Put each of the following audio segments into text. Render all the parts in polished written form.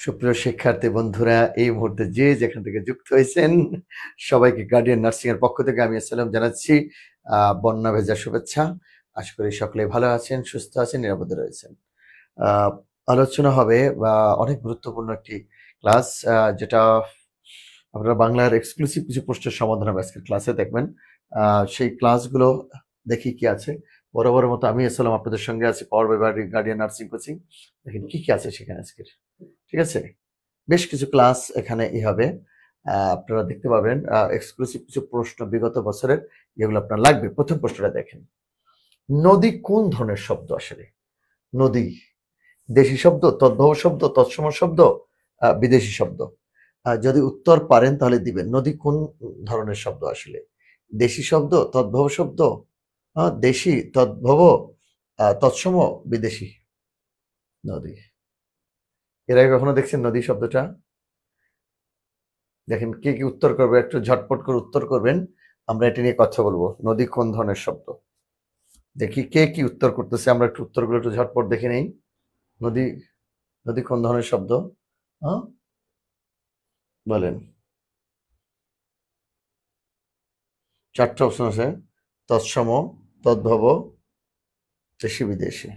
সুপ্রিয় শিক্ষার্থী বন্ধুরা, এই মুহূর্তে যে যেখান থেকে যুক্ত হয়েছেন সবাইকে গার্ডিয়ান নার্সিং এর পক্ষ থেকে আমি আসসালাম জানাচ্ছি। বন্যা ভেজা শুভেচ্ছা। আশা করি সকলে ভালো আছেন, সুস্থ আছেন, নিরাপদে রয়েছেন। আলোচনা হবে অনেক গুরুত্বপূর্ণ একটি ক্লাস, যেটা আপনারা বাংলার এক্সক্লুসিভ কিছু প্রশ্নের সমাধান হবে আজকের ক্লাসে দেখবেন। সেই ক্লাসগুলো দেখি কি আছে। বরাবরের মতো আমি আসসালাম আপনাদের সঙ্গে আছি power by Guardian nursing coaching. দেখেন কি কি আছে সেখানে আজকের, ঠিক আছে। বেশ কিছু ক্লাস এখানে হবে, আপনারা দেখতে পাবেন এক্সক্লুসিভ কিছু প্রশ্ন বিগত বছরের, যেগুলো আপনার লাগবে। প্রথম প্রশ্নটা দেখেন, নদী কোন ধরনের শব্দ? আসলে নদী দেশি শব্দ, তদ্ভব শব্দ, তৎসম শব্দ, বিদেশি শব্দ? যদি উত্তর পারেন তাহলে দিবেন। নদী কোন ধরনের শব্দ? আসলে দেশি শব্দ, তদ্ভব শব্দ, দেশি, তদ্ভব, তৎসম, বিদেশি? নদী। এর আগে কখনো দেখছেন নদী শব্দটা? দেখেন কে কি উত্তর করবে, একটু ঝটপট করে উত্তর করবেন। আমরা এটা নিয়ে কথা বলবো, নদী কোন ধরনের শব্দ। দেখি কে কি উত্তর করতেছে, আমরা একটু উত্তরগুলো একটু ঝটপট দেখে নেই। নদী নদী কোন ধরনের শব্দ? বলেন। 4টা অপশন আছে, তৎসম, তদ্ভব, দেশি, বিদেশি।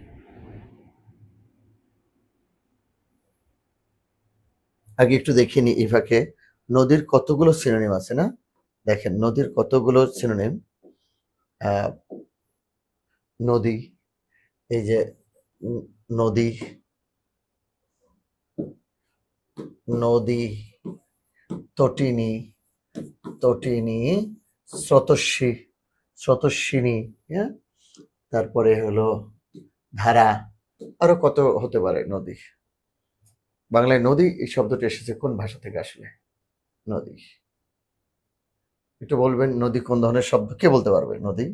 আগে একটু দেখে নি এই ফাঁকে নদীর কতগুলো সিনোনিম আছে না। দেখেন নদীর কতগুলো সিনোনিম। নদী, এই যে নদী, নদী, তটিনী, তটিনী, স্রোতস্বী, স্রোতস্বিনী, হ্যাঁ, তারপরে হলো ধারা, আরো কত হতে পারে নদী। বাংলায় নদী এই শব্দটি এসেছে কোন ভাষা থেকে? আসলে নদী, একটু বলবেন নদী কোন ধরনের শব্দ, কে বলতে পারবে? নদী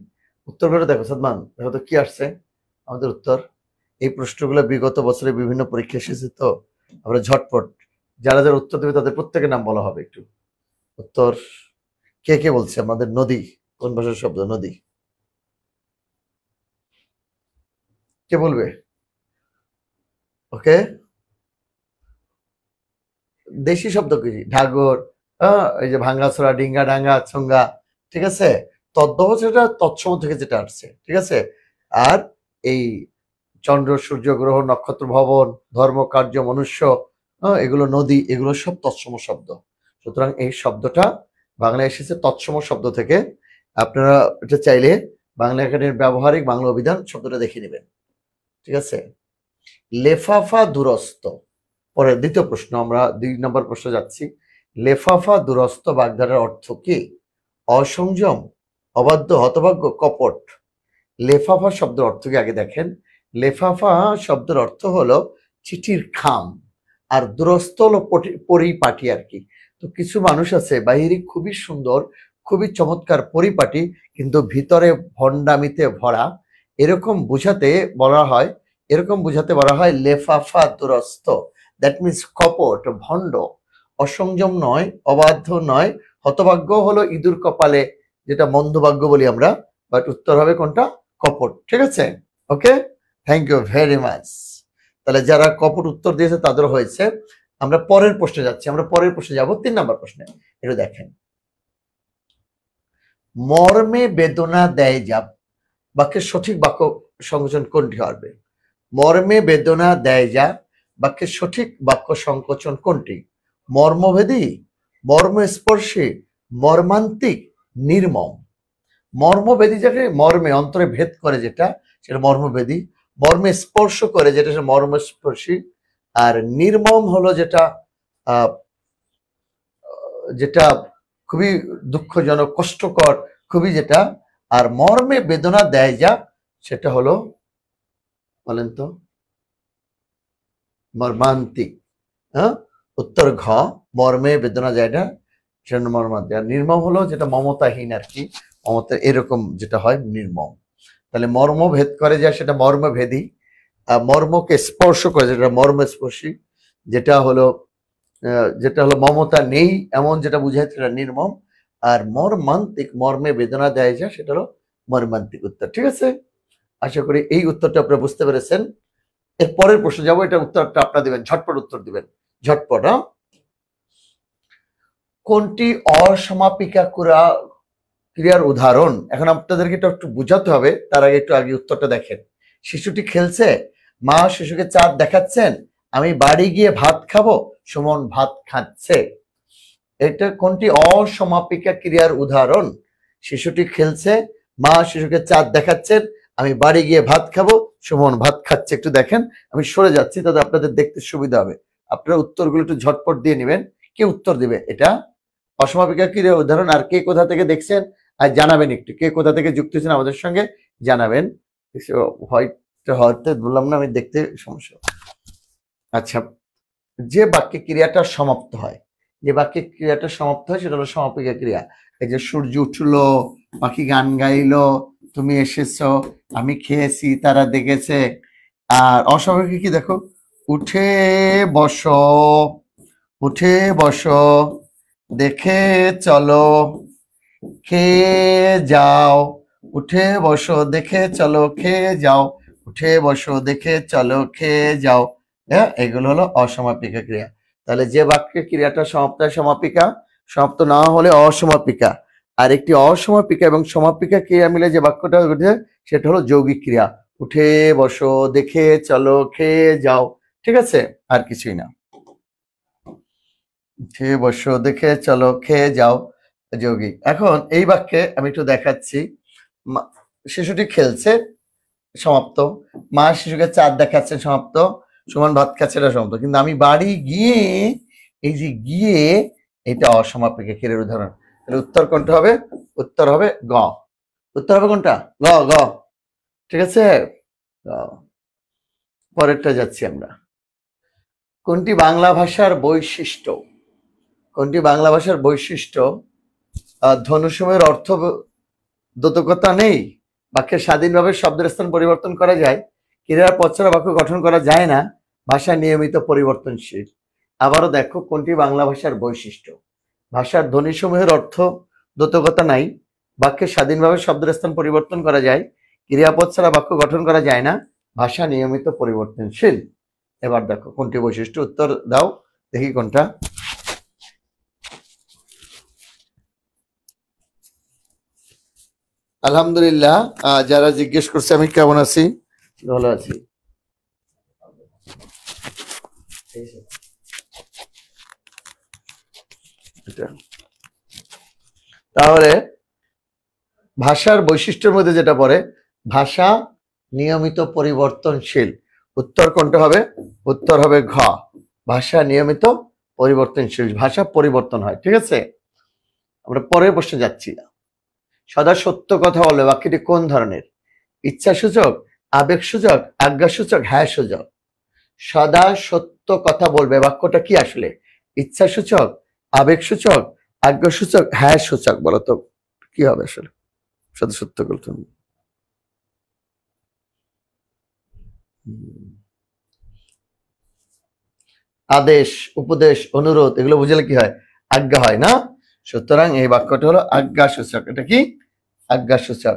উত্তর করে দেখো সাদমান, দেখো তো কি আসছে আমাদের উত্তর। এই প্রশ্নগুলো বিগত বছরে বিভিন্ন পরীক্ষা এসেছে, তো আমরা ঝটপট যারা যারা উত্তর দেবে তাদের প্রত্যেকের নাম বলা হবে। একটু উত্তর কে কে বলছে আমাদের নদী কোন ভাষার শব্দ? নদী কে বলবে? ওকে, দেশি শব্দ কি? ঢাগর, এই যে ভাঙ্গাছড়া, ডিঙ্গা ডাঙ্গা, ছঙ্গা, ঠিক আছে। তদ্ভব সেটা তৎসম থেকে যেটা আসছে, ঠিক আছে। আর এই চন্দ্র, সূর্য, গ্রহ, নক্ষত্র, ভবন, ধর্ম, কার্য, মনুষ্য, এগুলো নদী, এগুলো সব তৎসম শব্দ। সুতরাং এই শব্দটা বাংলায় এসেছে তৎসম শব্দ থেকে। আপনারা এটা চাইলে বাংলা একাডেমির ব্যবহারিক বাংলা অভিধান শব্দটা দেখে নেবেন, ঠিক আছে। লেফাফা দুরস্ত, পরে দ্বিতীয় প্রশ্ন, আমরা 2 নম্বর প্রশ্ন যাচ্ছি। লেফাফা দুরস্ত বাগধারার অর্থ কি? অসংযম, অবাধ্য, হতভাগ্য, কপট? লেফাফা শব্দের অর্থ কি আগে দেখেন। লেফাফা শব্দের অর্থ হলো চিঠির খাম, আর দুরস্ত হলো পরিপাটি আর কি। তো কিছু মানুষ আছে বাহিরে খুবই সুন্দর, খুবই চমৎকার পরিপাটি, কিন্তু ভিতরে ভণ্ডামিতে ভরা। এরকম বুঝাতে বলা হয়, এরকম বুঝাতে বলা হয় লেফাফা দুরস্ত। দ্যাট মিনস কপট, ভণ্ড, অসংযম নয়, অবাধ্য নয়, হতভাগ্য হলো ইঁদুর কপালে, যেটা মন্দভাগ্য বলি আমরা। বাট উত্তর হবে কোনটা? কপট, ঠিক আছে। ওকে, থ্যাংক ইউ ভেরি মাচ। তাহলে যারা কপট উত্তর দিয়েছে তাদের হয়েছে। আমরা পরের প্রশ্নে যাচ্ছি, আমরা পরের প্রশ্নে যাব 3 নম্বর প্রশ্নে। এটা দেখেন, মর্মে বেদনা দেয় যা বাক্যের সঠিক বাক্য সংকোচন কোনটি হবে? মর্মে বেদনা দেয় যা বাক্যের সঠিক বাক্য সংকোচন কোনটি? মর্মভেদী, মর্মস্পর্শী, মর্মান্তিক, নির্মম? মর্মভেদী যাকে মর্মে অন্তরে ভেদ করে যেটা, সেটা মর্মভেদী। মর্মে স্পর্শ করে যেটা, সেটা মর্মস্পর্শী। আর নির্মম হলো যেটা যেটা খুবই দুঃখজনক, কষ্টকর, খুবই যেটা। আর মর্মে বেদনা দেয় যা, সেটা হলো, বলেন তো? মর্মান্তিক। হ্যাঁ, উত্তর ঘ, মর্মে বেদনা যায়টা সেটা মর্মান্তিক। আর নির্মম হলো যেটা মমতাহীন আর কি, মমতা এরকম যেটা হয় নির্মম। তাহলে মর্ম ভেদ করে যায় সেটা মর্মভেদী, মর্মকে স্পর্শ করে যেটা মর্মস্পর্শী, যেটা হলো মমতা নেই এমন যেটা বুঝায় সেটা নির্মম। আর মর্মান্তিক, মর্মে বেদনা দেয় যায়, সেটা হলো মর্মান্তিক উত্তর, ঠিক আছে। আশা করি এই উত্তরটা আপনারা বুঝতে পেরেছেন। এর পরের প্রশ্ন যাবো, এটা উত্তরটা আপনারা দিবেন, ঝটপট উত্তর দিবেন। ঝটপট। কোনটি অসমাপিকা ক্রিয়ার উদাহরণ? এখন আপনাদেরকে এটা একটু বুঝাতে হবে, তার আগে একটু আগে উত্তরটা দেখেন। শিশুটি খেলছে, মা শিশুকে চাঁদ দেখাচ্ছেন, আমি বাড়ি গিয়ে ভাত খাবো, সুমন ভাত খাচ্ছে। এটা কোনটি অসমাপিকা ক্রিয়ার উদাহরণ? শিশুটি খেলছে, মা শিশুকে চাঁদ দেখাচ্ছেন, আমি বাড়ি গিয়ে ভাত খাবো, সুমন ভাত খাচ্ছে। একটু দেখেন, আমি সরে যাচ্ছি তাতে আপনাদের দেখতে সুবিধা হবে। আপনারা উত্তরগুলো একটু ঝটপট দিয়ে নেবেন। কে উত্তর দিবে? এটা অসমাপিকা ক্রিয়ার উদাহরণ। আর কে কোথা থেকে দেখছেন আর জানাবেন, একটু কে কোথা থেকে যুক্ত হয়েছেন আমাদের সঙ্গে জানাবেন। হয়তো বললাম না, আমি দেখতে সমস্যা। আচ্ছা, যে বাক্যে ক্রিয়াটা সমাপ্ত হয়, যে বাক্যে ক্রিয়াটা সমাপ্ত হয় সেটা হলো সমাপিকা ক্রিয়া। এই যে সূর্য উঠলো, পাখি গান গাইলো, তুমি এসেছো, আমি খেয়েছি, তারা দেখেছে। আর অসমাপিকা কি দেখো, উঠে বসো, উঠে বসো, দেখে চলো, খেয়ে যাও, উঠে বসো, দেখে চলো, খেয়ে যাও, উঠে বসো, দেখে চলো, খেয়ে যাও। হ্যাঁ, এগুলো হলো অসমাপিকা ক্রিয়া। তাহলে যে বাক্যে ক্রিয়াটা সমাপ্ত হয় সমাপিকা, সমাপ্ত না হলে অসমাপিকা। আর একটি অসমাপিকা এবং সমাপিকা ক্রিয়া মিলে যে বাক্যটা ঘটে সেটা হলো যৌগিক ক্রিয়া। উঠে বসো, দেখে চলো, খেয়ে যাও, ঠিক আছে, আর কিছুই না। উঠে বসো, দেখে চলো, খেয়ে যাও, যৌগিক। এখন এই বাক্যে আমি একটু দেখাচ্ছি। শিশুটি খেলছে, সমাপ্ত। মা শিশুকে চাঁদ দেখাচ্ছে, সমাপ্ত। সুমন ভাত খাচ্ছে, এটা সমাপ্ত। কিন্তু আমি বাড়ি গিয়ে, এই যে গিয়ে, এটা অসমাপিকা ক্রিয়ার উদাহরণ। তাহলে উত্তর কোনটা হবে? উত্তর হবে গ। উত্তর হবে কোনটা? গ, গ, ঠিক আছে। পরেরটা যাচ্ছি আমরা। কোনটি বাংলা ভাষার বৈশিষ্ট্য? কোনটি বাংলা ভাষার বৈশিষ্ট্য? ধনুসময়ের অর্থ দ্যোতকতা নেই, বাক্যে স্বাধীনভাবে শব্দের স্থান পরিবর্তন করা যায়, ক্রিয়ার পদ ছাড়া বাক্য গঠন করা যায় না, ভাষা নিয়মিত পরিবর্তনশীল। আবারও দেখো, কোনটি বাংলা ভাষার বৈশিষ্ট্য? ভাষার ধ্বনিসমূহের অর্থ দ্যোতকতা নাই, বাক্যে স্বাধীনভাবে শব্দের স্থান পরিবর্তন করা যায়, ক্রিয়াপদ ছাড়া বাক্য গঠন করা যায় না, ভাষা নিয়মিত পরিবর্তনশীল। এবার দেখো কোনটি বৈশিষ্ট্য, উত্তর দাও দেখি কোনটা। আলহামদুলিল্লাহ, যারা জিজ্ঞেস করছে আমি কেমন আছি, ভালো আছি। তাহলে ভাষার বৈশিষ্ট্যের মধ্যে যেটা পড়ে, ভাষা নিয়মিত পরিবর্তনশীল। উত্তর কোনটা হবে? উত্তর হবে ঘ, ভাষা নিয়মিত পরিবর্তনশীল। ভাষা পরিবর্তন হয়, ঠিক আছে। আমরা পরের প্রশ্নে যাচ্ছি। সদা সত্য কথা বলবে বাক্যটি কোন ধরনের? ইচ্ছাসূচক, আবেগসূচক, আজ্ঞাসূচক, হ্যাঁ সূচক। সদা সত্য কথা বলবে বাক্যটা কি আসলে? ইচ্ছাসূচক, আবেগসূচক, আজ্ঞাসূচক, হ্যাঁ সূচক। বলতো কি হবে আসলে? সদা সত্য বলতে আদেশ, উপদেশ, অনুরোধ, এগুলো বুঝলে কি হয়? আজ্ঞা হয় না। সুতরাং এই বাক্যটা হলো আজ্ঞা সূচক। এটা কি? আজ্ঞা সূচক।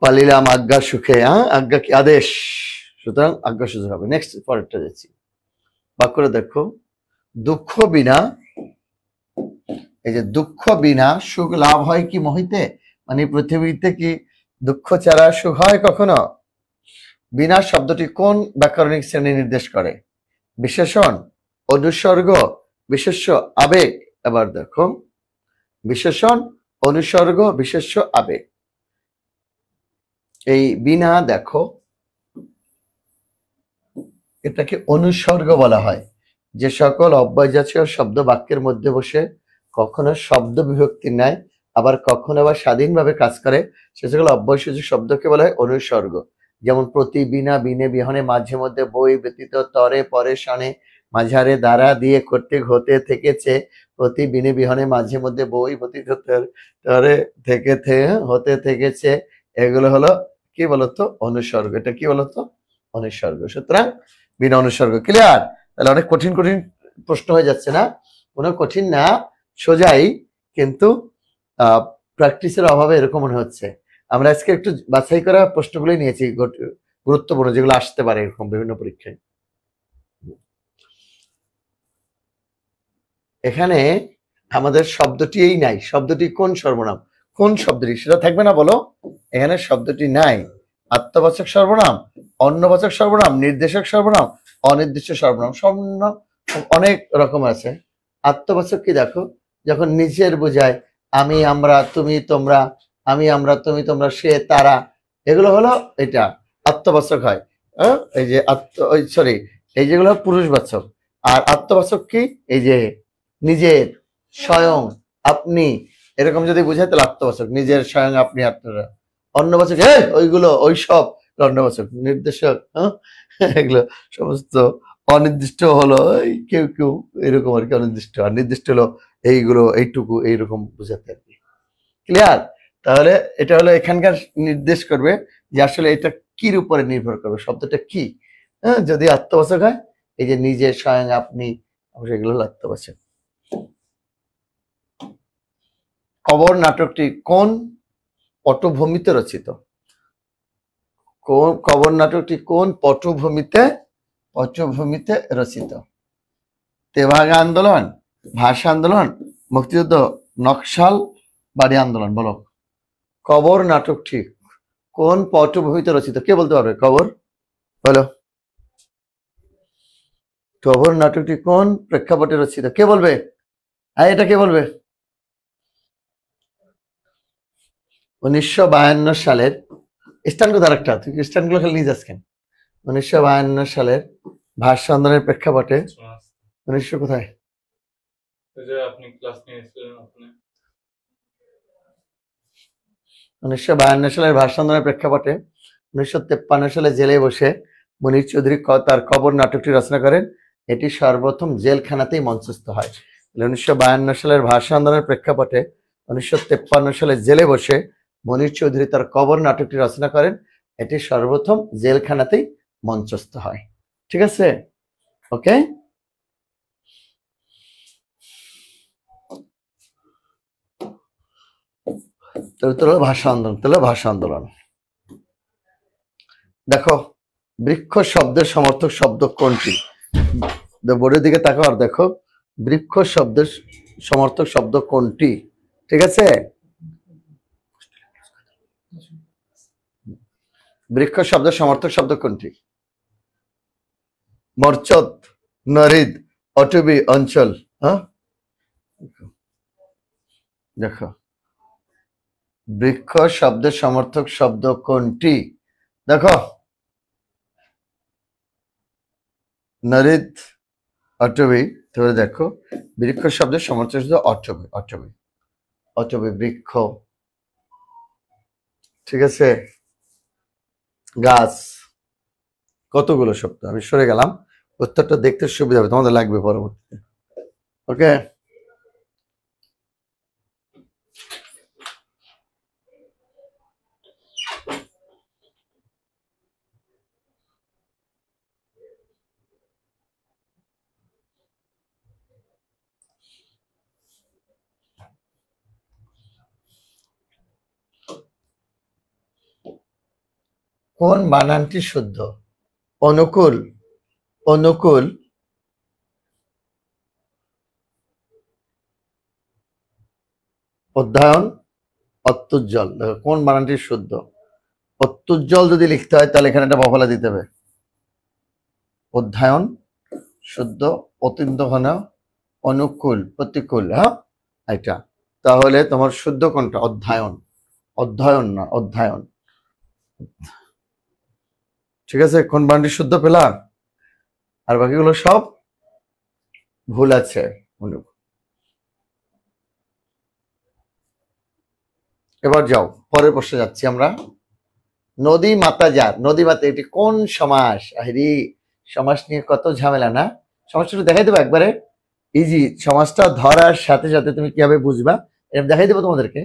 পালিলাম আজ্ঞা সুখে, আজ্ঞা কি? আদেশ। সুতরাং আজ্ঞা সূচক হবে। নেক্সট, পরেরটা যাচ্ছি। বাক্যটা দেখো, দুঃখ বিনা, এই যে দুঃখ বিনা সুখ লাভ হয় কি মহিতে? মানে পৃথিবীতে কি দুঃখ ছাড়া সুখ হয় কখনো? বিনা শব্দটি কোন ব্যাকরণিক শ্রেণী নির্দেশ করে? বিশেষণ, অনুসর্গ, বিশেষ্য, আবেগ। এবার দেখো, বিশেষণ, অনুসর্গ, বিশেষ্য, আবেগ। এই বিনা দেখো, এটাকে অনুসর্গ বলা হয়। যে সকল অব্যয়জাতীয় শব্দ বাক্যের মধ্যে বসে কখনো শব্দ বিভক্তি নেয়, আবার কখনো আবার স্বাধীনভাবে কাজ করে, সে সকল অব্যয়সূচক শব্দকে বলা হয় অনুসর্গ। যেমন প্রতি, বিনা, বিনে, বিহনে, মাঝে মধ্যে, বই, ব্যতীত, তরে, পরে, সনে, মাঝারে, দ্বারা, দিয়ে, কর্তৃক, হতে, থেকেছে। প্রতি, বিনে, বিহনে, মাঝে মধ্যে, বই, ব্যতীত, তরে, থেকে, হতে, থেকেছে, এগুলো হলো কি বলতো? অনুসর্গ। এটা কি বলতো? অনুসর্গ। সুতরাং বিনা অনুসর্গ। ক্লিয়ার? তাহলে অনেক কঠিন কঠিন প্রশ্ন হয়ে যাচ্ছে না? কোনো কঠিন না, সোজাই, কিন্তু প্র্যাকটিসের অভাবে এরকম মনে হচ্ছে। আমরা আজকে একটু বাছাই করা প্রশ্নগুলোই নিয়েছি, গুরুত্বপূর্ণ, যেগুলো আসতে পারে এরকম বিভিন্ন পরীক্ষায়। এখানে আমাদের শব্দটি এই নাই, শব্দটি কোন সর্বনাম, কোন শব্দটি সেটা থাকবে না বলো, এখানে শব্দটি নাই। আত্মবাচক সর্বনাম, অন্যবাচক সর্বনাম, নির্দেশক সর্বনাম, অনির্দিষ্ট সর্বনাম, সর্বনাম অনেক রকম আছে। আত্মবাচক কি দেখো, যখন নিজের বোঝায়, আমি, আমরা, তুমি, তোমরা, আমি, আমরা, তুমি, তোমরা, সে, তারা, এগুলো হলো এটা আত্মবাচক হয়। এই যে সরি, এই যেগুলো পুরুষবাচক। আর আত্মবাচক কি, এই যে নিজের, স্বয়ং, আপনি, এরকম যদি বোঝায় তাহলে আত্মবাচক, নিজের, স্বয়ং, আপনি, আপনারা। অন্যবাচক ওইগুলো, ওই সব অন্যবাচক। নির্দেশক এগুলো সমস্ত অনির্দিষ্ট হলো কেউ কেউ এরকম আর কি, অনির্দিষ্ট। আর নির্দিষ্ট হলো এইগুলো, এইটুকু, এইরকম বোঝাতে আর কি। ক্লিয়ার? তাহলে এটা হলো এখানকার নির্দেশ করবে যে আসলে এটা কির উপরে নির্ভর করবে, শব্দটা কি। যদি আত্মবাচক হয়, এই যে নিজে, স্বয়ং, আপনি, সেগুলো হলো আত্মবাচক। কবর নাটকটি কোন পটভূমিতে রচিত? কোন কবর নাটকটি কোন পটভূমিতে রচিত? তেভাগা আন্দোলন, ভাষা আন্দোলন, মুক্তিযুদ্ধ, নকশাল বাড়ি আন্দোলন। বলো, কবর নাটকটি কোন পটভূমিতে রচিত? কে বলতে পারবে? কবর, বলো। কবর নাটকটি কোন প্রেক্ষাপটে রচিত? কে বলবে? হ্যাঁ, এটা কে বলবে? 1952 সালের স্ট্যান্ড কোথায় একটা, তুই স্ট্যান্ডগুলো খালি নিয়ে যাস কেন? 1952 সালের ভাষা আন্দোলনের প্রেক্ষাপটে 1900 কোথায়? আপনি ক্লাস নিয়েছিলেন আপনি 1952 সালের ভাষা আন্দোলনের প্রেক্ষাপটে 1953 সালে জেলে বসে মুনীর চৌধুরী তার কবর নাটকটি রচনা করেন। এটি সর্বপ্রথম জেলখানাতেই মঞ্চস্থ হয়। 1952 সালের ভাষা আন্দোলনের প্রেক্ষাপটে 1953 সালে জেলে বসে মুনীর চৌধুরী তার কবর নাটকটি রচনা করেন। এটি সর্বপ্রথম জেলখানাতেই মঞ্চস্থ হয়। ঠিক আছে? ওকে, তাহলে ভাষা আন্দোলন, ভাষা আন্দোলন। দেখো, বৃক্ষ শব্দের সমর্থক শব্দ কোনটি? বোর্ডের দিকে তাকাও আর দেখো, বৃক্ষ শব্দের সমর্থক শব্দ কোনটি? ঠিক আছে, বৃক্ষ শব্দের সমর্থক শব্দ কোনটি? মরচত, নরিদ, অটবি, অঞ্চল। হ্যাঁ, দেখো, বৃক্ষ শব্দের সমর্থক শব্দ কোনটি? দেখো, নরিদ, অটবি। তাহলে দেখো, বৃক্ষ শব্দের সমর্থক শব্দ অটবি, অটবি, অটবি, বৃক্ষ। ঠিক আছে, গাছ, কতগুলো শব্দ। আমি সরে গেলাম, উত্তরটা দেখতে সুবিধা হবে, তোমাদের লাগবে পরবর্তীতে। ওকে, কোন বানানটি শুদ্ধ? অনুকূল, অনুকূল, অধ্যয়ন, অত্যুজ্জ্বল। দেখো, কোন বানানটি শুদ্ধ? অত্যুজ্জ্বল যদি লিখতে হয় তাহলে এখানে একটা বফলা দিতে হবে। অধ্যয়ন শুদ্ধ, অত্যন্ত ঘন, অনুকূল, প্রতিকূল। হ্যাঁ, এটা তাহলে তোমার শুদ্ধ কোনটা? অধ্যয়ন, অধ্যয়ন না, অধ্যয়ন। ঠিক আছে, কোন বানানটি শুদ্ধ পেলা? আর বাকিগুলো সব ভুল আছে। এবার যাও, পরের প্রশ্নে যাচ্ছি আমরা। নদী মাতা যার, নদী মাতা, এটি কোন সমাস? আরে, সমাস নিয়ে কত ঝামেলা না? সমাজটা দেখাই দেবো একবারে ইজি। সমাজটা ধরার সাথে সাথে তুমি কিভাবে বুঝবা এরকম দেখাই দেবো তোমাদেরকে।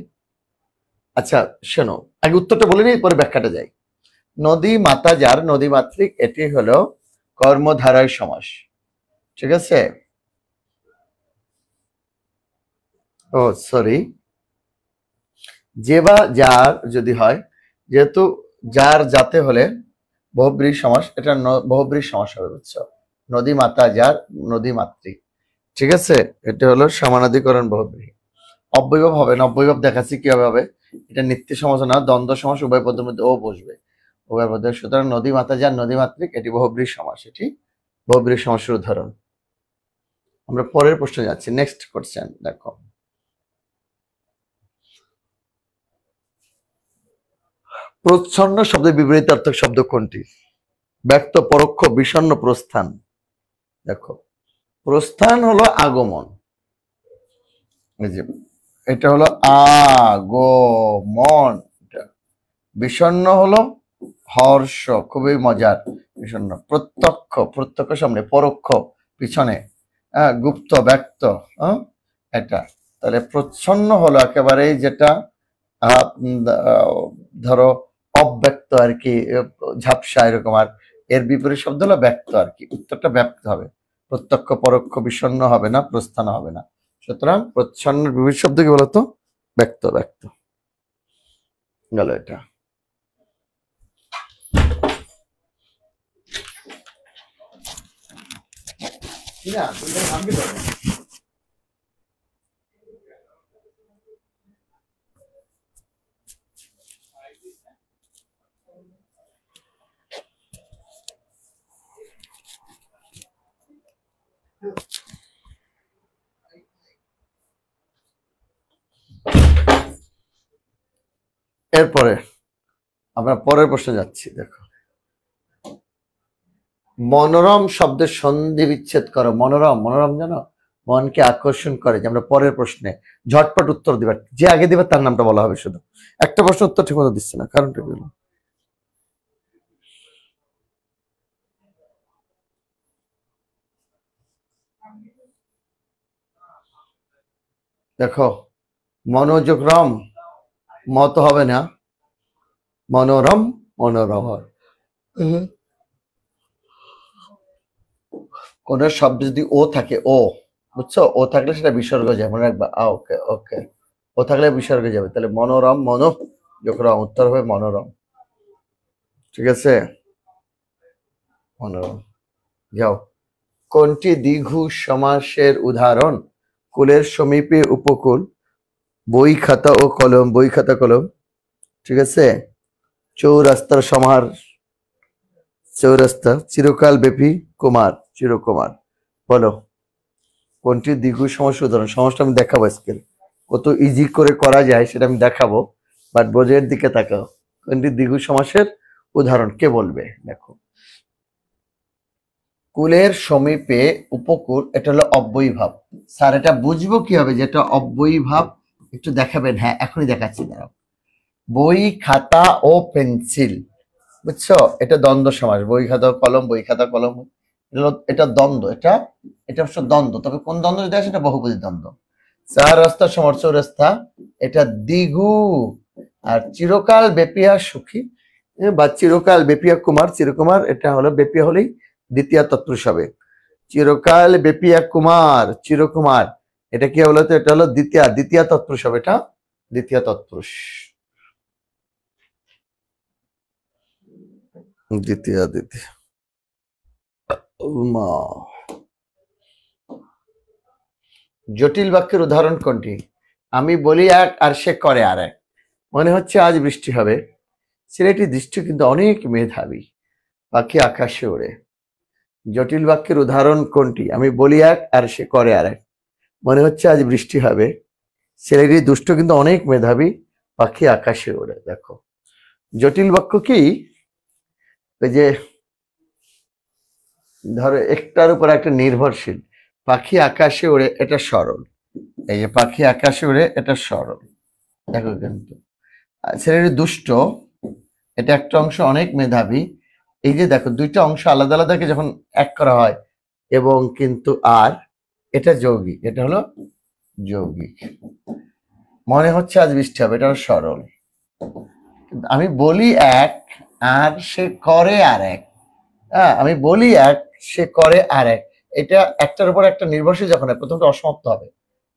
আচ্ছা শোনো, আগে উত্তরটা বলে নিই, পরে ব্যাখ্যাটা যাই। নদী মাতা যার, নদী মাতৃক, এটি হলো কর্মধারয় সমাস। ঠিক আছে, ও সরি, যে বা যার যদি হয়, যেহেতু যার যাতে হলে বহুব্রীহি সমাস, এটা বহুব্রীহি সমাস হবে, বুঝছো? নদী মাতা যার, নদী মাতৃক, ঠিক আছে, এটা হলো সমানাধিকরণ বহুব্রীহি। অব্যয়ভাব হবে না, অব্যয়ভাব দেখাচ্ছি কিভাবে হবে। এটা নিত্য সমাস না, দ্বন্দ্ব সমাস, উভয় পদের মধ্যে ও বসবে, উভয় পদের। সুতরাং নদী মাতা যার নদী মাতৃক, এটি বহুব্রীহি সমাস, এটি বহুব্রীহি সমাসের উদাহরণ। আমরা পরের প্রশ্নে যাচ্ছি, নেক্সট কোশ্চেন দেখো। প্রচ্ছন্ন শব্দের বিপরীতার্থক শব্দ কোনটি? ব্যক্ত, পরোক্ষ, বিষণ্ণ, প্রস্থান। দেখো, প্রস্থান হলো আগমন, এই যে এটা হলো আগমন। বিষণ্ণ হলো হর্ষ, খুবই মজার, বিষণ্ণ। প্রত্যক্ষ, প্রত্যক্ষ সামনে, পরোক্ষ পিছনে, গুপ্ত, ব্যক্ত, এটা। তাহলে প্রচ্ছন্ন হলো একেবারেই যেটা ধরো অব্যক্ত আর কি, ঝাপসা এরকম। আর এর বিপরীত শব্দ হলো ব্যক্ত আর কি, উত্তরটা ব্যক্ত হবে। প্রত্যক্ষ, পরোক্ষ, বিষণ্ণ হবে না, প্রস্থান হবে না। সুতরাং প্রচ্ছন্নের বিপরীত শব্দ কি বলতো? ব্যক্ত, ব্যক্ত গেল এটা। এরপরে আমরা পরের প্রশ্নে যাচ্ছি। দেখো, মনোরম শব্দের সন্ধি বিচ্ছেদ করো। মনোরম, মনোরম জানো, মনকে আকর্ষণ করে। যে আমরা পরের প্রশ্নে ঝটপট উত্তর দিবার, যে আগে দিবে তার নামটা বলা হবে। শুধু একটা প্রশ্ন উত্তর ঠিক মতো দিচ্ছে না, কারণটা কি? দেখো, মনোযোগ রম, মত হবে না, মনোরম, মনোরম হয়। কোন শব্দ যদি ও থাকে, ও বুঝছো, ও থাকলে সেটা বিসর্গ যায়, মনে রাখবা। ওকে ওকে, ও থাকলে বিসর্গ যাবে। তাহলে মনোরম, মনোযোগ রম, উত্তর হবে মনোরম। ঠিক আছে, মনোরম। যাও, কোনটি দ্বিঘু সমাসের উদাহরণ? কুলের সমীপে উপকূল, বই খাতা ও কলম, বই খাতা কলম। ঠিক আছে, চৌরাস্তার সমাহার, চৌরাস্তা। চিরকাল ব্যাপী কুমার, চিরকুমার। বলো, কোনটি দ্বিঘু সমাসের উদাহরণ? সমাসটা আমি দেখাবো আজকে, কত ইজি করে করা যায় সেটা আমি দেখাবো, বাট বোঝের দিকে তাকাও। কোনটি দ্বিঘু সমাসের উদাহরণ কে বলবে? দেখো, কুলের সমীপে উপকূল, এটা হলো অব্যয়ীভাব। স্যার এটা বুঝবো কিভাবে যেটা অব্যয়ীভাব? একটু দেখাবেন? হ্যাঁ, এখনই দেখাচ্ছি, দাঁড়াও। বই খাতা ও পেন্সিল, বুঝছো, এটা দ্বন্দ্ব সমাস। বই খাতা কলম, বই খাতা কলম, এটা দ্বন্দ্ব। এটা এটা অবশ্য দ্বন্দ্ব, তবে কোন দ্বন্দ্ব যদি আসে, এটা বহুপদী দ্বন্দ্ব। চার রাস্তা সমর, চৌরাস্তা, এটা দ্বিঘু। আর চিরকাল বেপিয়া সুখী বা চিরকাল বেপিয়া কুমার, চিরকুমার, এটা হলো বেপিয়া হলেই দ্বিতীয় তৎপুরুষ হবে। চিরকাল বেপিয়া কুমার, চিরকুমার, এটা কি হলো? তো এটা হলো দ্বিতীয় তৎপুরুষ হবে, এটা দ্বিতীয় তৎপুরুষ। দ্বিতীয় দ্বিতীয় জটিল বাক্যের উদাহরণ কোনটি? আমি বলি এক আর সে করে আর এক। মনে হচ্ছে আজ বৃষ্টি হবে, ছেলেটির দৃষ্টি কিন্তু অনেক মেধাবী, পাখি আকাশে ওড়ে। জটিল বাক্যের উদাহরণ কোনটি? আমি বলি এক আর সে করে আর এক। মনে হচ্ছে আজ বৃষ্টি হবে, ছেলেটির দুষ্ট কিন্তু অনেক মেধাবী, পাখি আকাশে ওড়ে। দেখো, জটিল বাক্য কি? ওই যে ধরো একটার উপর একটা নির্ভরশীল। পাখি আকাশে ওড়ে, এটা সরল। এই যে পাখি আকাশে ওড়ে, এটা সরল। দেখো, কিন্তু ছেলেটি দুষ্ট, এটা একটা অংশ, অনেক মেধাবী। এই যে দেখো, দুইটা অংশ আলাদা আলাদাকে যখন এক করা হয়, এবং কিন্তু আর, এটা যৌগিক, এটা হলো যৌগিক। মনে হচ্ছে আজ বৃষ্টি হবে, এটা হলো সরল। আমি বলি এক আর সে করে আর এক, হ্যাঁ, আমি বলি এক, সে করে আর এক, এটা একটার উপর একটা নির্ভরশীল যখন হয়, প্রথমটা অসমাপ্ত হবে।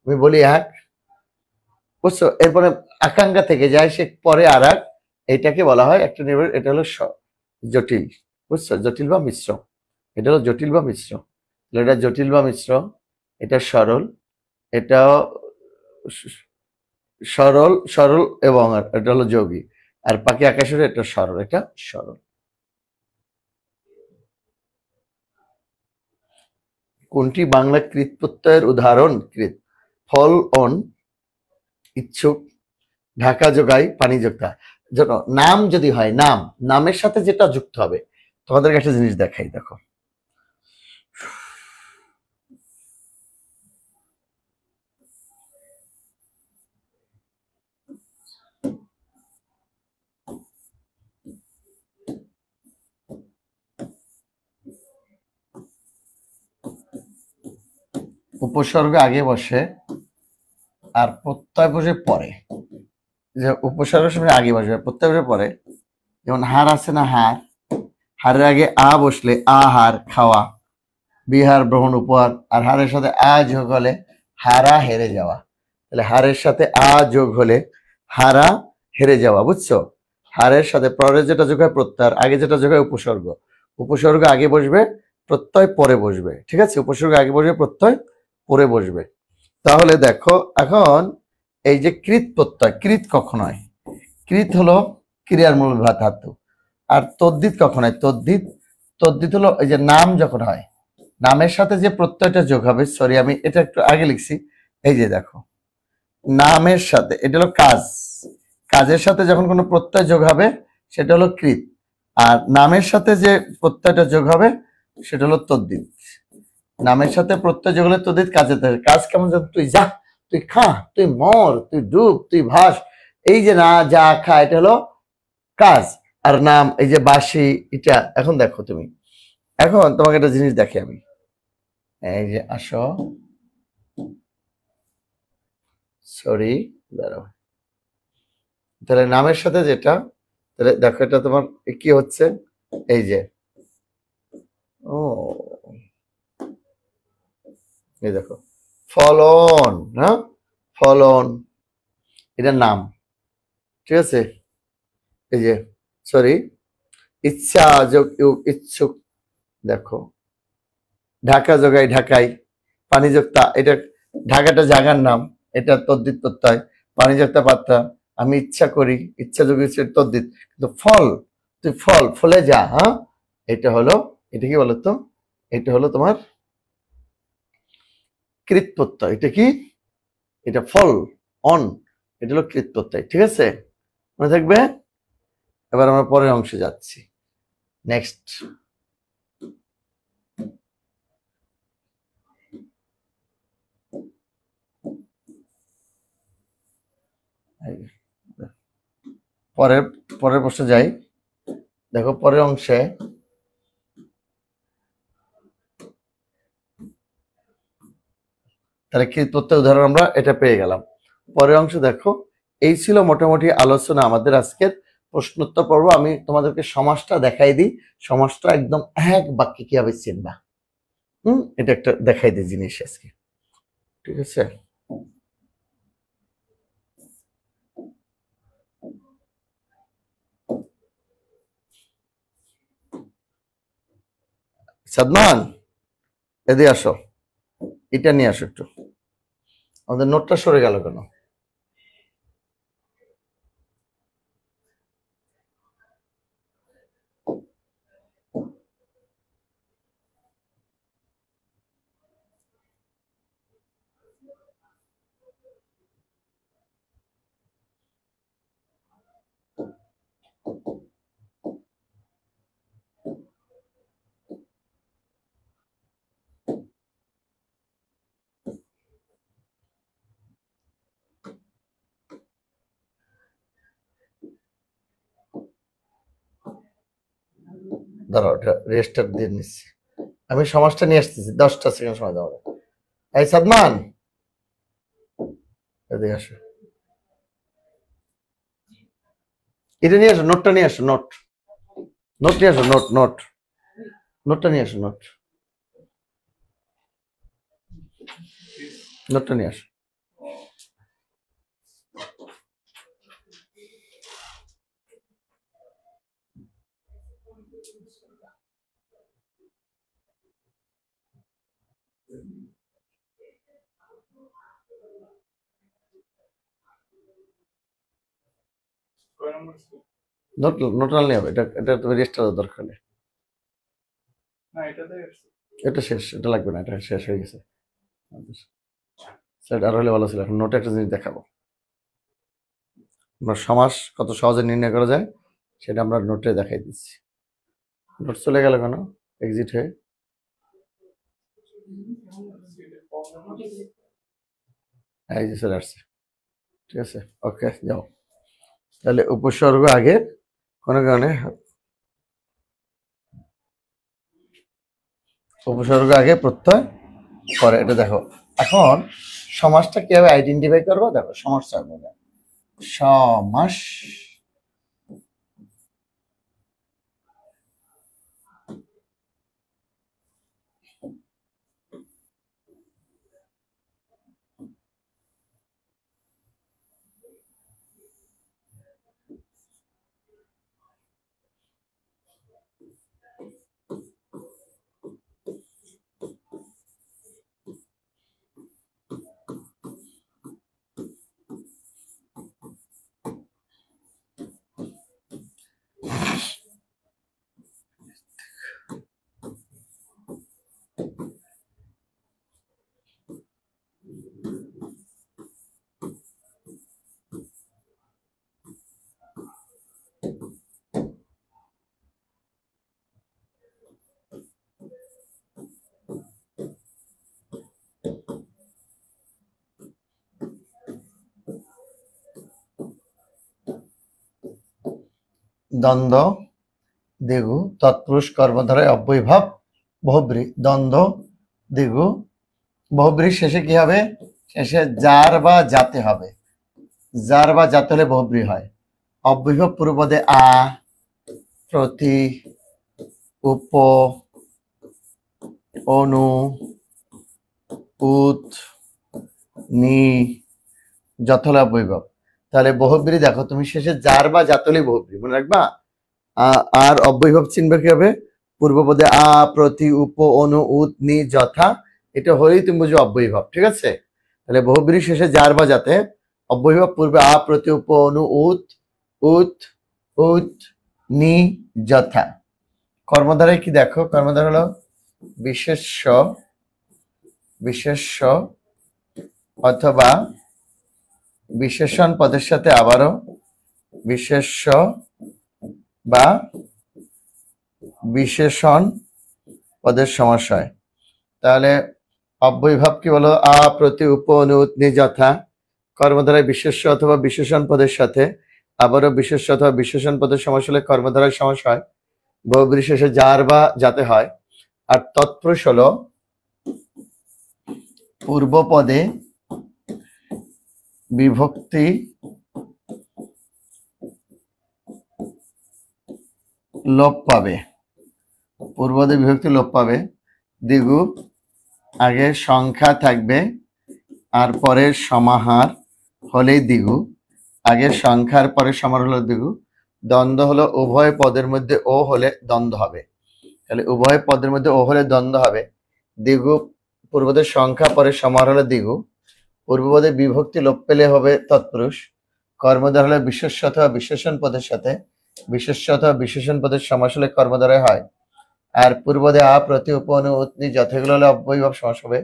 আমি বলি এক, বুঝছো, এরপরে আকাঙ্ক্ষা থেকে যায়, সে পরে আর এক, এটাকে বলা হয় একটা নির্ভর। এটা হলো জটিল, বুঝছো, জটিল বা মিশ্র। এটা হলো জটিল বা মিশ্র। এটা জটিল বা মিশ্র, এটা সরল, এটাও সরল সরল এবং এটা হলো যৌগিক। আর বাকি আকাশের এটা সরল, এটা সরল। কোনটি বাংলা কৃত প্রত্যয়ের উদাহরণ? কৃত, ফল অন, ইচ্ছুক, ঢাকা যোগাই, পানি যোক্তা। জন্য নাম যদি হয়, নাম, নামের সাথে যেটা যুক্ত হবে, তোমাদেরকে একটা জিনিস দেখাই, দেখো। উপসর্গ আগে বসে আর প্রত্যয় বসে পরে। যে উপসর্গের সময় আগে বসবে, প্রত্যয় বসে পরে। যেমন হার আছে না, হার, হারের আগে আ বসলে আহার, খাওয়া, বিহার, ভ্রমণ, উপহার। আর হারের সাথে আ যোগ হলে হারা, হেরে যাওয়া। তাহলে হারের সাথে আ যোগ হলে হারা, হেরে যাওয়া, বুঝছো? হারের সাথে পরের যেটা যোগ হয় প্রত্যয়, আগে যেটা যোগ হয় উপসর্গ। উপসর্গ আগে বসবে, প্রত্যয় পরে বসবে, ঠিক আছে? উপসর্গ আগে বসবে, প্রত্যয় পরে বসবে। তাহলে দেখো এখন এই যে কৃত প্রত্যয়, কৃত কখন হয়? কৃত হলো ক্রিয়ার মূল ধাতু। আর তদ্ধিত কখন হয়? তদ্ধিত, তদ্ধিত হলো এই যে নাম যখন হয়, নামের সাথে যে প্রত্যয়টা যোগ হবে, সরি আমি এটা একটু আগে লিখছি, এই যে দেখো, নামের সাথে, এটা হলো কাজ, কাজের সাথে যখন কোনো প্রত্যয় যোগ হবে সেটা হলো কৃত। আর নামের সাথে যে প্রত্যয়টা যোগ হবে সেটা হলো তদ্ধিত। নামের সাথে প্রত্যয় যোগ হলে তদ্ধিত, কাজের থাকে। কাজ কেমন? তুই যা, তুই খা, তুই মর, তুই ডুব, তুই ভাস, এই যে না, যা, খা, এটা হলো কাজ। আর নাম, এই যে বাসি, এটা। এখন দেখো তুমি, এখন তোমাকে একটা জিনিস দেখি আমি, এই যে আসো, সরি, দাঁড়াও। তাহলে নামের সাথে যেটা, তাহলে দেখো এটা তোমার কি হচ্ছে, এই যে, ও, এই দেখো, ফলন, হ্যাঁ, ফলন, এটা নাম, ঠিক আছে? এই যে, সরি, ইচ্ছা যোগ ইচ্ছুক, দেখো, ঢাকা যোগাই, ঢাকাই, পানি যোক্তা, এটা ঢাকাটা জায়গার নাম, এটা তদ্ধিত প্রত্যয়, পানি যোক্তা পাত্রা, আমি ইচ্ছা করি, ইচ্ছা যোগ তদ্ধিত। কিন্তু ফল, তুই ফল, ফলে যা, হ্যাঁ, এটা হলো, এটা কি বলতো, এটা হলো তোমার কৃত প্রত্যয়। এটা কি? এটা ফল অন, এটা হলো কৃত প্রত্যয়, ঠিক আছে? মনে থাকবে। এবার আমরা পরের অংশে যাচ্ছি, নেক্সট। পরের পরের প্রশ্নে যাই, দেখো পরের অংশে, তাহলে কৃত প্রত্যয় উদাহরণ আমরা এটা পেয়ে গেলাম। পরের অংশ দেখো, এই ছিল মোটামুটি আলোচনা আমাদের আজকের প্রশ্নোত্তর পর্ব। আমি তোমাদেরকে সমাসটা দেখাই দিই, সমাসটা একদম এক বাক্যে কিভাবে চিনবা, এটা একটা দেখাই দিই জিনিস আজকে, ঠিক আছে? সাদমান, এদিকে আসো, এটা নিয়ে আসো একটু। আমাদের নোটটা সরে গেল কেন? দাঁড়াও, এটা রেজিস্টার দিয়ে নিচ্ছি, আমি সমাজটা নিয়ে আসতেছি, 10টা সেকেন্ড সময় দাও। এই সাদমান, এদিকে আসো, এটা নিয়ে আসো, নোটটা নিয়ে আসো, নোট, নোট নিয়ে আসো, নোট, নোট, নোটটা নিয়ে আসো, নোট, নোটটা নিয়ে আসো। কয় নম্বর ছিল? নোট নোট আনলে হবে, এটা এটা তুমি রেজিস্টার দরকার নেই। না এটাতে আসছে। এটা শেষ, এটা লাগবে না, এটা শেষ হয়ে গেছে। সেটা আর হলে ভালো ছিল। এখন নোটে একটা জিনিস দেখাবো, আমরা সমাস কত সহজে নির্ণয় করা যায় সেটা আমরা নোটে দেখাই দিচ্ছি। নোট চলে গেল কেন এক্সিট হয়ে? এই যে চলে আসছে, ঠিক আছে, ওকে যাও। তাহলে উপসর্গ আগে, কোনো কারণে উপসর্গ আগে প্রত্যয় পরে, এটা দেখো। এখন সমাসটা কিভাবে আইডেন্টিফাই করবো দেখো, সমাস সমাস দ্বন্দ্ব দিগু তৎপুরুষ কর্মধারায় অব্যয়ভাব বহুব্রী। দ্বন্দ্ব দিগু বহুব্রী শেষে কি হবে? শেষে যার বা যাতে হবে। যার বা যাতে হলে বহুব্রী হয়। অব্যয়ভাব পূর্বপদে আ, প্রতি, উপ, অনু, উত, নি, যত হলে অব্যয়ভাব। তাহলে বহুব্রী দেখো, তুমি শেষে যার বা যাতে হলে বহুব্রী, মনে রাখবা। আর অব্যয়ভাব চিনবে কি হবে? পূর্বপদে আ, প্রতি, উপ, অনু, উত, নি, যথা, এটা হলেই তুমি বুঝবে অব্যয়ভাব, ঠিক আছে? তাহলে বহুব্রী শেষে যার বা যাতে, অব্যয়ভাব পূর্বে আ, প্রতি, উপ, অনু, উত, উত, উত, নি, যথা। কর্মধারায় কি দেখো? কর্মধারা হলো বিশেষ্য, বিশেষ্য অথবা বিশেষণ পদের সাথে আবারও বিশেষ্য বা বিশেষণ পদের সমাস হয়। তাহলে অব্যয়ভাব কি বলো? আ, প্রতি, উপ, অনু, উত, নি, যথা। কর্মধারায় বিশেষ্য অথবা বিশেষণ পদের সাথে আবারও বিশেষ্য অথবা বিশেষণ পদের সমাস হলে কর্মধারায় সমাস হয়। বহুব্রী শেষে যার বা যাতে হয়। আর তৎপুরুষ হলো পূর্ব পদে বিভক্তি লোপ পাবে। পূর্বপদে বিভক্তি লোপ পাবে। দ্বিগু আগে সংখ্যা থাকবে আর পরে সমাহার হলেই দ্বিগু। আগে সংখ্যার পরে সমাহার হলো দ্বিগু। দ্বন্দ্ব হলো উভয় পদের মধ্যে ও হলে দ্বন্দ্ব হবে। তাহলে উভয় পদের মধ্যে ও হলে দ্বন্দ্ব হবে। দ্বিগু পূর্বপদের সংখ্যা পরে সমাহার হলে দ্বিগু। পূর্বপদে বিভক্তি লোপ পেলে হবে তৎপুরুষ। কর্মধারা হলে বিশেষ্য অথবা বিশেষণ পদের সাথে বিশেষ্য অথবা বিশেষণ পদের সমাস হলে কর্মধারায় হয়। আর পূর্বপদে আ, প্রতি, উপ, অনু, উত, নি, যথা এগুলো হলে অব্যয়ভাব সমাস হবে।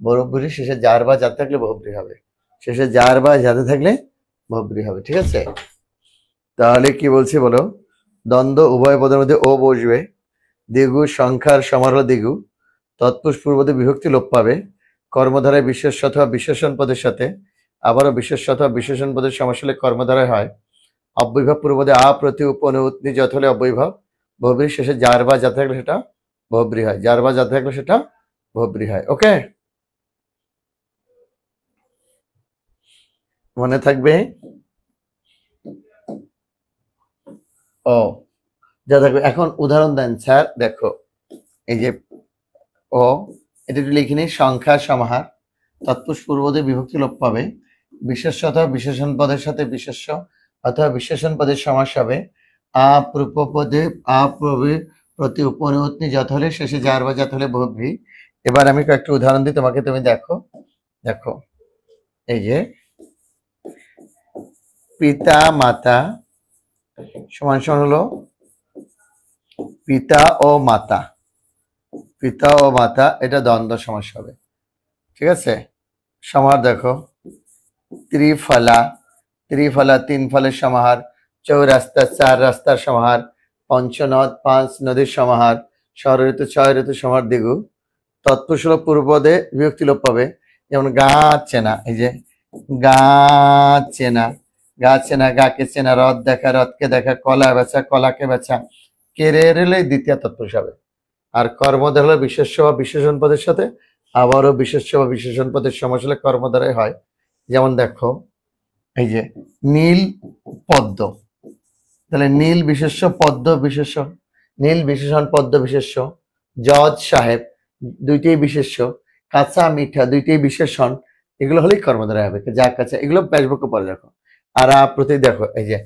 বহুব্রী শেষে যার বা যাতে থাকলে বহুব্রী হবে। শেষে যার বা যাতে থাকলে বহুব্রী হবে, ঠিক আছে? তাহলে কি বলছি বলো? দ্বন্দ্ব উভয় পদের মধ্যে ও বসবে। দ্বিগু সংখ্যার সমার হলো দ্বিগু। তৎপুরুষ পূর্বপদে বিভক্তি লোপ পাবে। কর্মধারায় বিশেষ্য অথবা বিশেষণ পদের সাথে আবারও বিশেষ্য অথবা বিশেষণ পদের সমাস হলে কর্মধারায় হয়। অব্যয়ভাব পূর্বপদে আ, প্রতি, উপ, অনু, উত, নি, যথা হলে অব্যয়ভাব। বহুব্রী শেষে যার বা যাতে থাকলে সেটা বহুব্রী হয়। যার বা যাতে থাকলে সেটা বহুব্রী হয়। ওকে, মনে থাকবে? ও যা থাকবে। এখন উদাহরণ দেন স্যার। দেখো এই যে ও, এটা একটু লিখে নিই। সংখ্যার সমাহার, তৎপুরুষ পূর্বপদে বিভক্তি লোপ পাবে। বিশেষ্য অথবা বিশেষণ পদের সাথে বিশেষ্য অথবা বিশেষণ পদের সমাস হবে। আ, পূর্বপদে আ, প্রতি, উপ, অনু, উত, নি, যথা হলে শেষে যার বা যাতে হলে বহুব্রী। এবার আমি কয়েকটা উদাহরণ দিই তোমাকে, তুমি দেখো। দেখো এই যে পিতা মাতা সমান সমান হলো পিতা ও মাতা। পিতা ও মাতা এটা দ্বন্দ্ব সমাস হবে। ঠিক আছে, সমাহার দেখো, ত্রিফলা, ত্রিফলা তিন ফলের সমাহার, চৌরাস্তা চার রাস্তার সমাহার, পঞ্চনদ পাঁচ নদীর সমাহার, ষড়ঋতু ছয় ঋতু সমাহার দ্বিগু। তৎপুরুষ হলো পূর্বদে বিভক্তি লোপ পাবে, যেমন গা চেনা, এই যে গা চেনা, গা চেনা, গাকে চেনা, রথ দেখা, রথকে দেখা, কলা বেচা, কলাকে বেচা, কেড়ে হলে দ্বিতীয় তৎপুরুষ হবে। আর কর্মদ্বারা হলো বিশেষ্য বা বিশেষণ পদের সাথে, আবারও বিশেষ্য বা বিশেষণ পদের সমাস হলে কর্ম দ্বারাই হয়। যেমন দেখো, এই যে নীল পদ্ম, তাহলে নীল বিশেষ্য পদ্ম বিশেষ্য, নীল বিশেষণ পদ্ম বিশেষ্য, জজ সাহেব দুইটাই বিশেষ্য, কাঁচা মিঠা দুইটাই বিশেষণ, এগুলো হলেই কর্ম দ্বারা হবে। যা কাঁচা, এগুলো ব্যাসবাক্য পরে দেখো। আর প্রতি দেখো, এই যে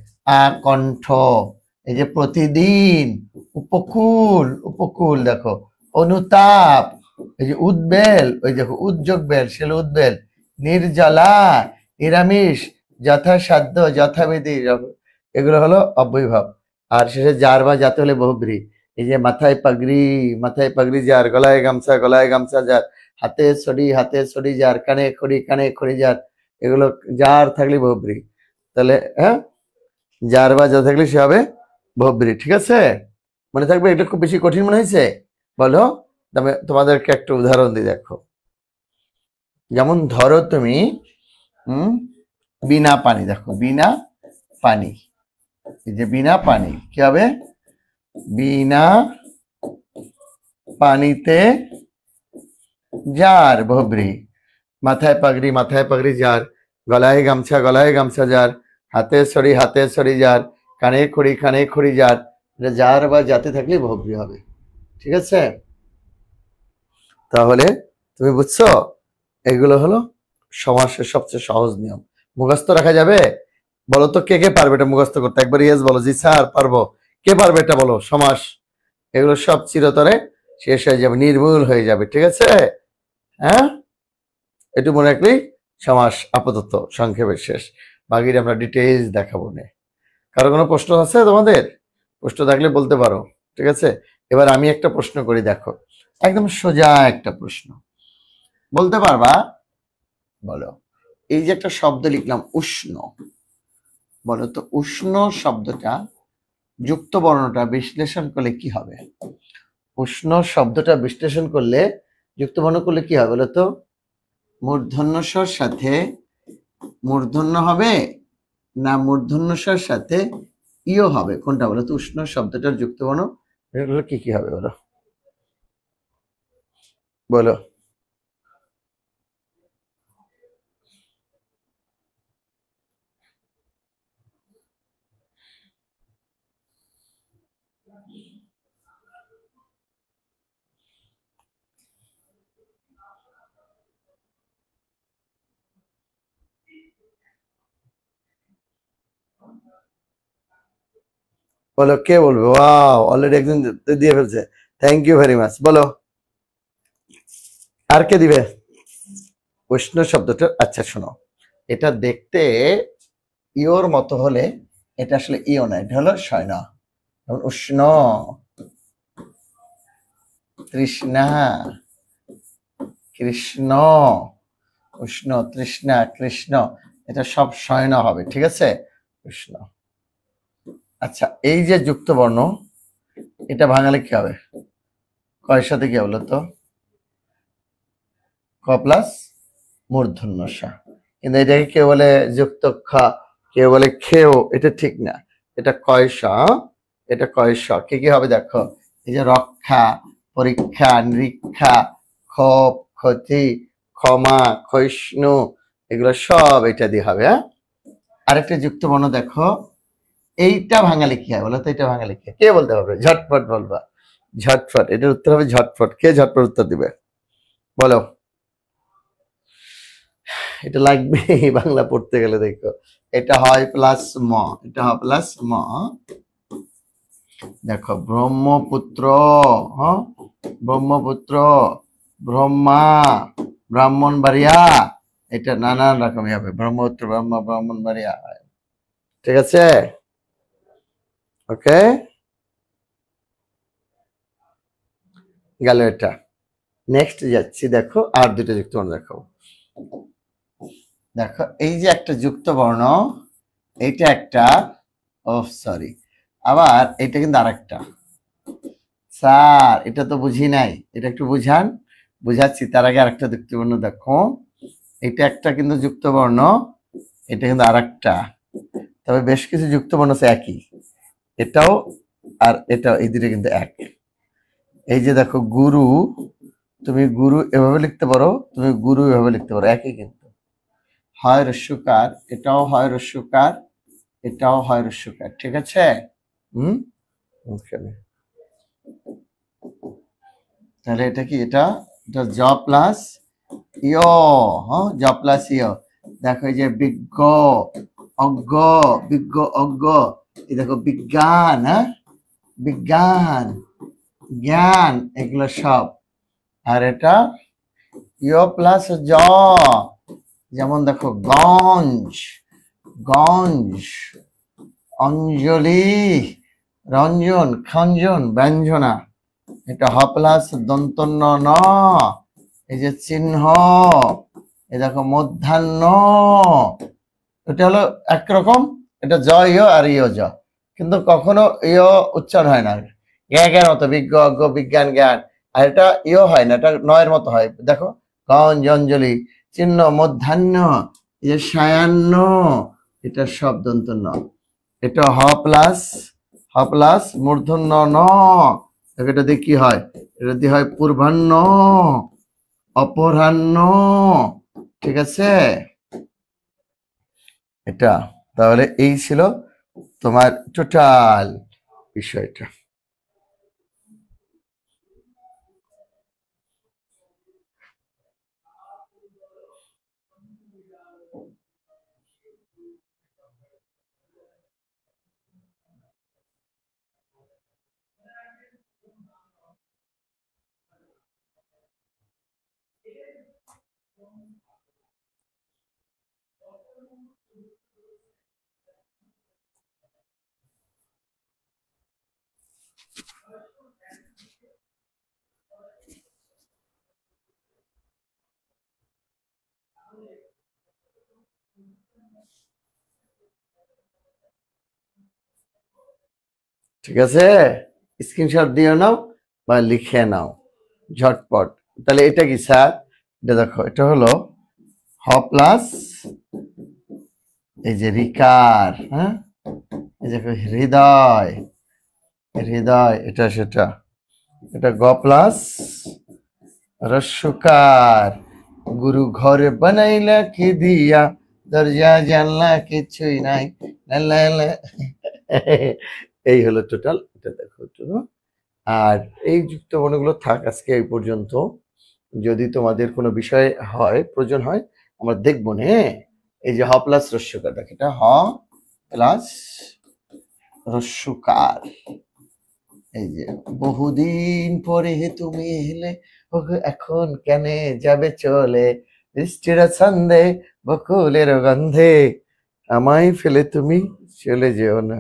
আকণ্ঠ, এই যে প্রতিদিন, উপকূল, উপকূল দেখো, অনুতাপ, এই যে উদ্বেল, ওই দেখো উদ্যোগ বেল, সেল উদ্বেল, নির্জলা, নিরামিষ, যথাসাধ্য, যথাবিধি, এগুলো হলো অব্যয়ভাব। আর শেষে যার বা যাতে হলে বহুব্রী, এই যে মাথায় পাগড়ি, মাথায় পাগড়ি যার, গলায় গামছা, গলায় গামছা যার, হাতে ছড়ি যার, কানে খড়ি যার, এগুলো যার থাকলে বহুব্রী। তাহলে হ্যাঁ, যার বা যা থাকলে সে হবে বহুব্রী। ঠিক আছে, মনে থাকবে। এটা খুব বেশি কঠিন মনে হয়েছে? বলো, তবে তোমাদেরকে একটা উদাহরণ দিই, দেখো। যেমন ধরো তুমি বিনা পানি, দেখো বিনা পানি, এই যে বিনা পানি কি হবে? বিনা পানিতে যার, বহুব্রী। মাথায় পাগড়ি যার, গলায় গামছা যার, হাতে ছড়ি যার, কানে খড়ি যার, এটা যার বা যাতে থাকলে বহুব্রী হবে। ঠিক আছে, তাহলে তুমি বুঝছো? এগুলো হলো সমাসের সবচেয়ে সহজ নিয়ম। মুখস্থ রাখা যাবে? বলো তো, কে কে পারবে এটা মুখস্থ করতে? একবার ইয়েস বলো, জি স্যার পারবো। কে পারবে এটা বলো? সমাস এগুলো সব চিরতরে শেষ হয়ে যাবে, নির্মূল হয়ে যাবে। ঠিক আছে, হ্যাঁ, একটু মনে রাখলেই সমাস আপাতত সংক্ষেপে শেষ। বাকিটা আমরা ডিটেইলস দেখাবো না। কারো কোনো প্রশ্ন আছে তোমাদের? প্রশ্ন থাকলে বলতে পারো। ঠিক আছে, এবার আমি একটা প্রশ্ন করি, দেখো, একদম সোজা একটা প্রশ্ন, বলতে পারবা? বলো, এই যে একটা শব্দ লিখলাম উষ্ণ, বলো তো উষ্ণ শব্দটা যুক্ত বর্ণটা বিশ্লেষণ করলে কি হবে? উষ্ণ শব্দটা বিশ্লেষণ করলে, যুক্ত বর্ণ করলে কি হবে বলো তো? মূর্ধন্য স্বর সাথে মূর্ধন্য হবে না মূর্ধন্য স্বর সাথে ইও হবে? কোনটা বলো তো? উষ্ণ শব্দটার যুক্ত বর্ণ কি কি হবে বলো? বলো। বলো, কে বলবে? ওয়াও, অলরেডি একজন দিয়ে ফেলছে, থ্যাংক ইউ ভেরি মাচ। বলো, আর কে দিবে? উষ্ণ শব্দটা, আচ্ছা শোনো, এটা দেখতে ইওর মতো হলে এটা আসলে ইও না, এটা হলো শয়ন। উষ্ণ, তৃষ্ণা, কৃষ্ণ, উষ্ণ, তৃষ্ণা, কৃষ্ণ, এটা সব শয়ন হবে। ঠিক আছে, উষ্ণ। আচ্ছা, এই যে যুক্ত বর্ণ, এটা ভাঙালে কি হবে? কয়ের সাথে কি বলো তো? ক প্লাস মূর্ধন্য ষ। কিন্তু এটাকে কেউ বলে যুক্ত খ, কেউ বলে খেও, এটা ঠিক না। এটা কয় স, এটা কয় স। কি কি হবে দেখো, এই যে রক্ষা, পরীক্ষা, নিরীক্ষা, ক্ষোভ, ক্ষতি, ক্ষমা, ক্ষয়িষ্ণু, এগুলো সব এটা দিয়ে হবে। হ্যাঁ, আরেকটা যুক্ত বর্ণ দেখো, এইটা ভাঙালে কি হয় বলো তো? এটা ভাঙালে কি? কে বলতে পারবে? ঝটপট বলবা, ঝটপট। এটার উত্তর হবে ঝটপট। কে ঝটপট উত্তর দিবে বলো? এটা লাগবে বাংলা পড়তে গেলে। দেখো, এটা হয় প্লাস ম, এটা হয় প্লাস ম। দেখো, ব্রহ্মপুত্র, হ্যাঁ, ব্রহ্মপুত্র, ব্রহ্মা, ব্রাহ্মণবাড়িয়া, এটা নানান রকমই হবে। ব্রহ্মপুত্র, ব্রহ্মা, ব্রাহ্মণবাড়িয়া। ঠিক আছে, ওকে, গেল এটা। নেক্সট যাচ্ছি, দেখো আর দুটো যুক্ত বর্ণ দেখো। দেখো এই যে একটা যুক্ত বর্ণ, এইটা একটা, ও সরি, আবার এটা কিন্তু আরেকটা। স্যার এটা তো বুঝি নাই, এটা একটু বুঝান। বুঝাচ্ছি, তার আগে আরেকটা যুক্ত বর্ণ দেখো। এটা একটা কিন্তু যুক্ত বর্ণ, এটা কিন্তু আরেকটা। তবে বেশ কিছু যুক্ত বর্ণ আছে একই, এটাও আর এটাও, এই দুটো কিন্তু এক। এই যে দেখো গুরু, তুমি গুরু এভাবে লিখতে পারো, তুমি গুরু এভাবে লিখতে পারো, একই কিন্তু। হয় রস্যকার, এটাও হয় রস্যকার, এটাও হয় রস্যকার, ঠিক আছে। হুম, ওখানে তাহলে এটা কি, এটা এটা জ প্লাস ইয়, হ্যাঁ জ প্লাস ইয়। দেখো এই যে বিজ্ঞ, অজ্ঞ, বিজ্ঞ অজ্ঞ, এই দেখো বিজ্ঞান, হ্যাঁ বিজ্ঞান, জ্ঞান, এগুলো সব। আর এটা ইয় প্লাস জ, যেমন দেখো গঞ্জ, গঞ্জ, অঞ্জলি, রঞ্জন, খঞ্জন, ব্যঞ্জনা। এটা হ প্লাস দন্তন্য ন, এই যে চিহ্ন, এই দেখো মধ্যাহ্ন। এটা হলো একরকম, এটা জ ইয় আর ইয় জ, কিন্তু কখনো ইয় উচ্চারণ হয় না, জ্ঞানের মতো বিজ্ঞ অজ্ঞ বিজ্ঞান জ্ঞান। আর এটা ইয় হয় না, এটা নয়ের মতো হয়। দেখো গঞ্জ, অঞ্জলি, চিহ্ন, মধ্যাহ্ন, এই যে সায়ান্ন, এটা সব দন্ত ন। এটা হ প্লাস মূর্ধন্য ন, এটা দিয়ে কি হয়, এটা দিয়ে হয় পূর্বাহ্ন, অপরাহ্ন, ঠিক আছে এটা। তাহলে এই ছিল তোমার টোটাল বিষয়টা। ঠিক আছে, স্ক্রিনশট দিয়ে নাও বা লিখে নাও ঝটপট। তাহলে এটা কি স্যার, এটা দেখো, এটা হলো হ প্লাস এই যে রিকার, হ্যাঁ এই যে হৃদয়, হৃদয়, এটা সেটা। এটা গ প্লাস রস্যকার, গুরু ঘর বানাইলা কি দিয়া, দরজা জানলা কিছুই নাই, লা লা লা। এই হলো টোটাল, এটা দেখো একটু। আর এই যুক্ত বর্ণগুলো থাক আজকে এই পর্যন্ত। যদি তোমাদের কোনো বিষয় হয়, প্রয়োজন হয়, আমরা দেখবো না, হ্যাঁ। এই যে হ প্লাস রস্যকার, দেখ এটা হ প্লাস রস্যকার। এই যে বহুদিন পরে তুমি এলে, ওগো এখন কেনে যাবে চলে, বৃষ্টির ছন্দে বকুলের গন্ধে, আমায় ফেলে তুমি চলে যেও না।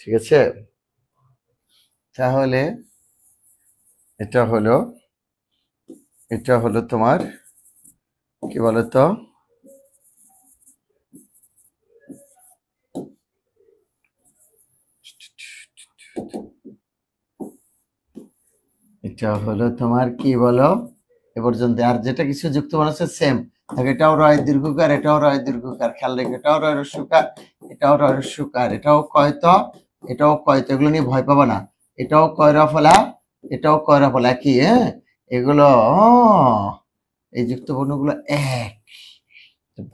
ঠিক আছে, তাহলে এটা হলো, এটা হলো তোমার কি বলতো, এটা হলো তোমার কি বলো এ পর্যন্ত। আর যেটা কিছু যুক্ত বানাচ্ছে সেম, এটাও রয় দীর্ঘকার, এটাও রয় দীর্ঘকার, খেয়াল রেখে, এটাও রয় রস্যকার, এটাও রয় রস্যকার, এটাও কয়ত, এটাও কয়ত, এগুলো নিয়ে ভয় পাবো না। এটাও কয়রা ফলা, এটাও কয়রা ফলা, কি হ্যাঁ এগুলো, এই যুক্ত বর্ণগুলো এক,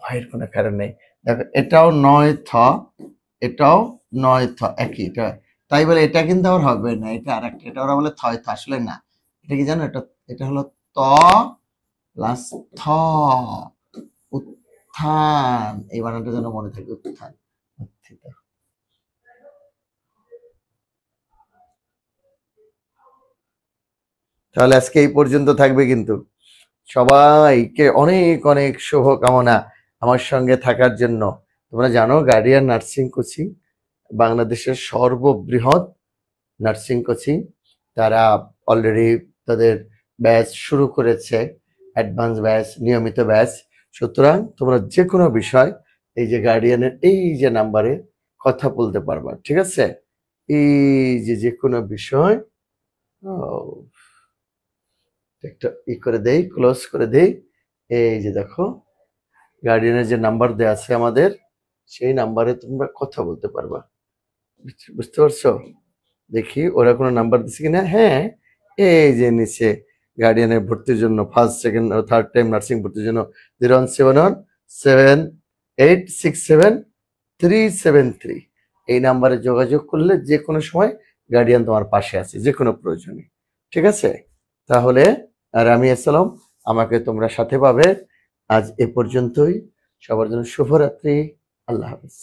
ভয়ের কোনো কারণ নেই। দেখো এটাও নয় থ, এটাও নয় থ, একই, এটা তাই বলে এটা কিন্তু আবার হবে না, এটা আর একটা, এটা ওরা বলে থয় থ, আসলে না। এটা কি জানো, এটা এটা হলো ত প্লাস থ, উত্থান, এই বানানটা যেন মনে থাকে, উত্থান, উত্থিত। তাহলে আজকে এই পর্যন্ত থাকবে কিন্তু। সবাইকে অনেক অনেক শুভকামনা। আমার সঙ্গে থাকার জন্য। তোমরা জানো গার্ডিয়ান নার্সিং কোচিং বাংলাদেশের সর্ববৃহৎ নার্সিং কোচিং। তারা অলরেডি তাদের ব্যাচ শুরু করেছে, অ্যাডভান্স ব্যাচ, নিয়মিত ব্যাচ। সুতরাং তোমরা যে কোনো বিষয় এই যে গার্ডিয়ানের এই যে নাম্বারে কথা বলতে পারবা, ঠিক আছে? এই যে যে কোনো বিষয় একটা করে দেই, ক্লোজ করে দেই। এই যে দেখো গার্ডিয়ানের যে নাম্বার দেওয়া আছে আমাদের, সেই নাম্বারে তোমরা কথা বলতে পারবা। বুঝতে পারছো? দেখি ওরা কোনো নাম্বার দিচ্ছে কিনা। হ্যাঁ, এই যে নিচে গার্ডিয়ানের ভর্তির জন্য ফার্স্ট সেকেন্ড ও থার্ড টাইম নার্সিং ভর্তির জন্য 01717867 373 এই নাম্বারে যোগাযোগ করলে যে কোনো সময় গার্ডিয়ান তোমার পাশে আছে যে কোনো প্রয়োজনে, ঠিক আছে? তাহলে আর আমি আসসালাম, আমাকে তোমরা সাথে পাবে। আজ এ পর্যন্তই। সবার জন্য শুভরাত্রি। আল্লাহ হাফেজ।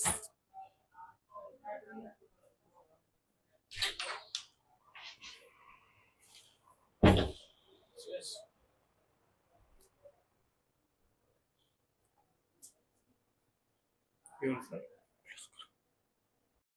Yes, sir.